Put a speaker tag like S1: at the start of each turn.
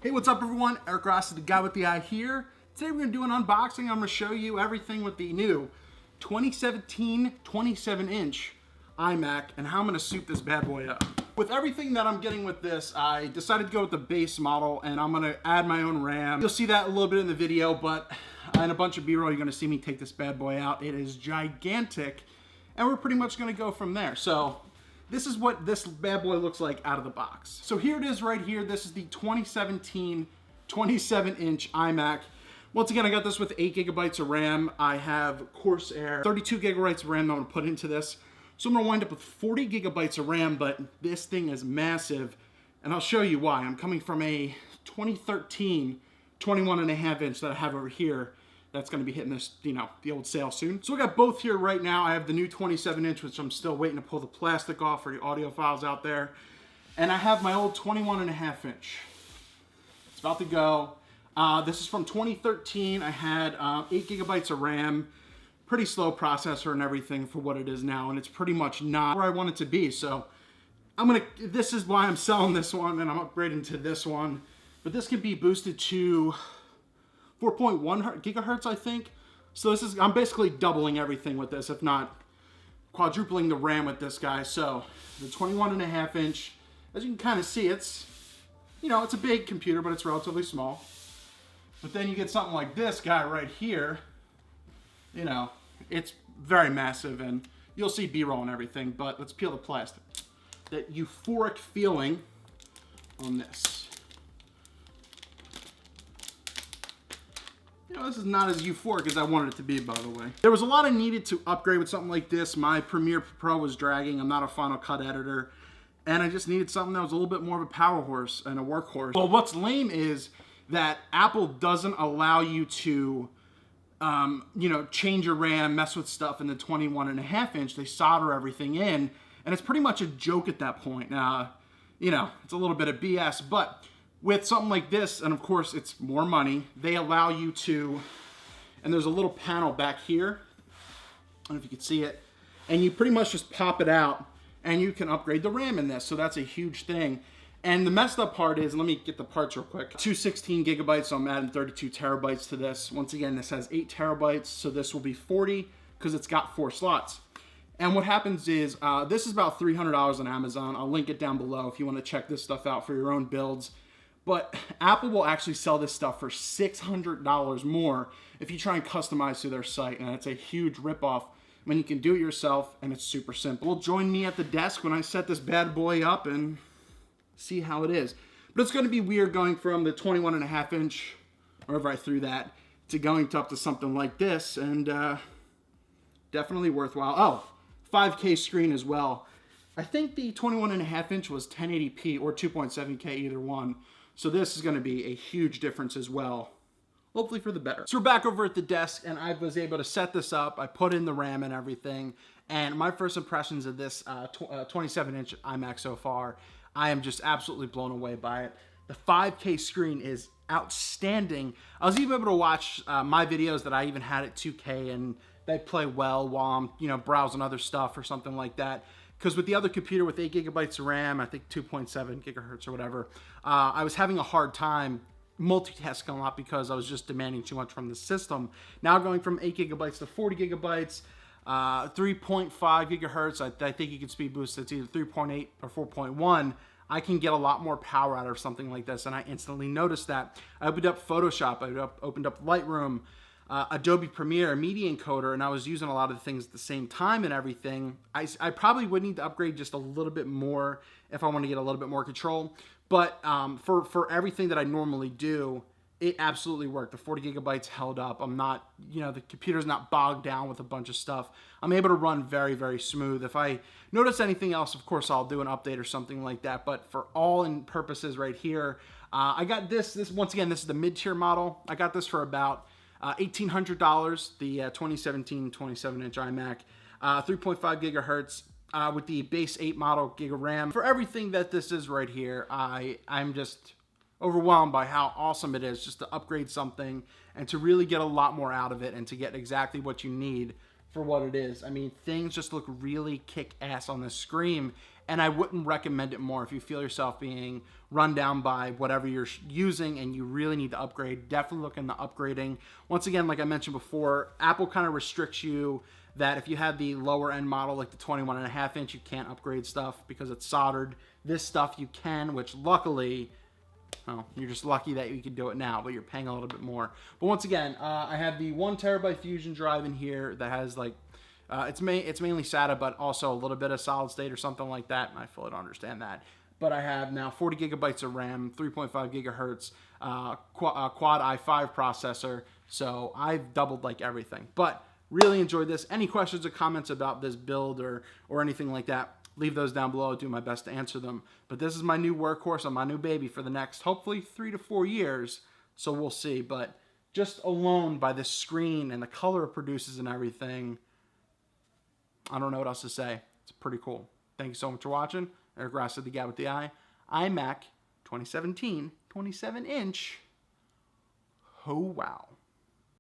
S1: Hey, what's up everyone? Eric Rossi, the guy with the eye here. Today we're going to do an unboxing. I'm going to show you everything with the new 2017 27-inch iMac and how I'm going to soup this bad boy up. With everything that I'm getting with this, I decided to go with the base model and I'm going to add my own RAM. You'll see that a little bit in the video, but in a bunch of B-roll you're going to see me take this bad boy out. It is gigantic and we're pretty much going to go from there. So this is what this bad boy looks like out of the box. So here it is right here. This is the 2017 27-inch iMac. Once again, I got this with 8 gigabytes of RAM. I have Corsair 32 gigabytes of RAM that I'm gonna put into this. So I'm gonna wind up with 40 gigabytes of RAM, but this thing is massive. And I'll show you why. I'm coming from a 2013 21.5 inch that I have over here. That's gonna be hitting this, the old sale soon. So I got both here right now. I have the new 27-inch, which I'm still waiting to pull the plastic off for the audio files out there. And I have my old 21.5 inch. It's about to go. This is from 2013. I had 8 gigabytes of RAM, pretty slow processor and everything for what it is now. And it's pretty much not where I want it to be. So this is why I'm selling this one and I'm upgrading to this one. But this can be boosted to 4.1 gigahertz, I think. So I'm basically doubling everything with this, if not quadrupling the RAM with this guy. So the 21.5 inch, as you can kind of see, it's a big computer, but it's relatively small. But then you get something like this guy right here. It's very massive, and you'll see B-roll and everything. But let's peel the plastic. That euphoric feeling on this. This is not as euphoric as I wanted it to be, by the way. There was a lot of needed to upgrade with something like this. My Premiere Pro was dragging. I'm not a Final Cut editor. And I just needed something that was a little bit more of a power horse and a workhorse. Well, what's lame is that Apple doesn't allow you to, change your RAM, mess with stuff in the 21.5 inch. They solder everything in. And it's pretty much a joke at that point. It's a little bit of BS, but with something like this, and of course it's more money, they allow you to, and there's a little panel back here, I don't know if you can see it, and you pretty much just pop it out and you can upgrade the RAM in this, so that's a huge thing. And the messed up part is, let me get the parts real quick, 216 gigabytes, so I'm adding 32 terabytes to this. Once again, this has 8 terabytes, so this will be 40 because it's got 4 slots. And what happens is, this is about $300 on Amazon. I'll link it down below if you want to check this stuff out for your own builds. But Apple will actually sell this stuff for $600 more if you try and customize to their site. And it's a huge ripoff when you can do it yourself and it's super simple. Well, join me at the desk when I set this bad boy up and see how it is. But it's going to be weird going from the 21.5 inch, wherever I threw that, to going up to something like this. And definitely worthwhile. Oh, 5K screen as well. I think the 21.5 inch was 1080p or 2.7K, either one. So this is going to be a huge difference as well, hopefully for the better. So we're back over at the desk and I was able to set this up. I put in the RAM and everything. And my first impressions of this 27-inch iMac so far, I am just absolutely blown away by it. The 5K screen is outstanding. I was even able to watch my videos that I even had at 2K and they play well while I'm browsing other stuff or something like that. Because with the other computer with 8 gigabytes of RAM, I think 2.7 gigahertz or whatever, I was having a hard time multitasking a lot because I was just demanding too much from the system. Now going from 8 gigabytes to 40 gigabytes, 3.5 gigahertz, I think you can speed boost. It's either 3.8 or 4.1. I can get a lot more power out of something like this, and I instantly noticed that. I opened up Photoshop, I opened up Lightroom, Adobe Premiere, Media Encoder, and I was using a lot of the things at the same time and everything. I probably would need to upgrade just a little bit more if I want to get a little bit more control. But for everything that I normally do, it absolutely worked. The 40 gigabytes held up. I'm not, the computer's not bogged down with a bunch of stuff. I'm able to run very, very smooth. If I notice anything else, of course, I'll do an update or something like that. But for all in purposes right here, I got this. Once again, this is the mid-tier model. I got this for about $1,800, the 2017 27-inch iMac, 3.5 gigahertz with the base 8 model gig of RAM. For everything that this is right here, I'm just overwhelmed by how awesome it is just to upgrade something and to really get a lot more out of it and to get exactly what you need for what it is. I mean, things just look really kick-ass on the screen, and I wouldn't recommend it more if you feel yourself being run down by whatever you're using and you really need to upgrade. Definitely look into upgrading. Once again, like I mentioned before, Apple kind of restricts you that if you have the lower end model, like the 21.5 inch, you can't upgrade stuff because it's soldered. This stuff you can, which luckily, well, you're just lucky that you can do it now, but you're paying a little bit more. But once again, I have the 1 terabyte Fusion drive in here that has like, it's mainly SATA, but also a little bit of solid state or something like that, and I fully don't understand that. But I have now 40 gigabytes of RAM, 3.5 gigahertz, quad i5 processor, so I've doubled like everything. But really enjoyed this. Any questions or comments about this build or anything like that, leave those down below. I'll do my best to answer them. But this is my new workhorse on my new baby for the next, hopefully, 3 to 4 years. So we'll see. But just alone by the screen and the color it produces and everything, I don't know what else to say. It's pretty cool. Thank you so much for watching. Eric Rossi, the guy with the eye. iMac 2017, 27 inch. Oh, wow.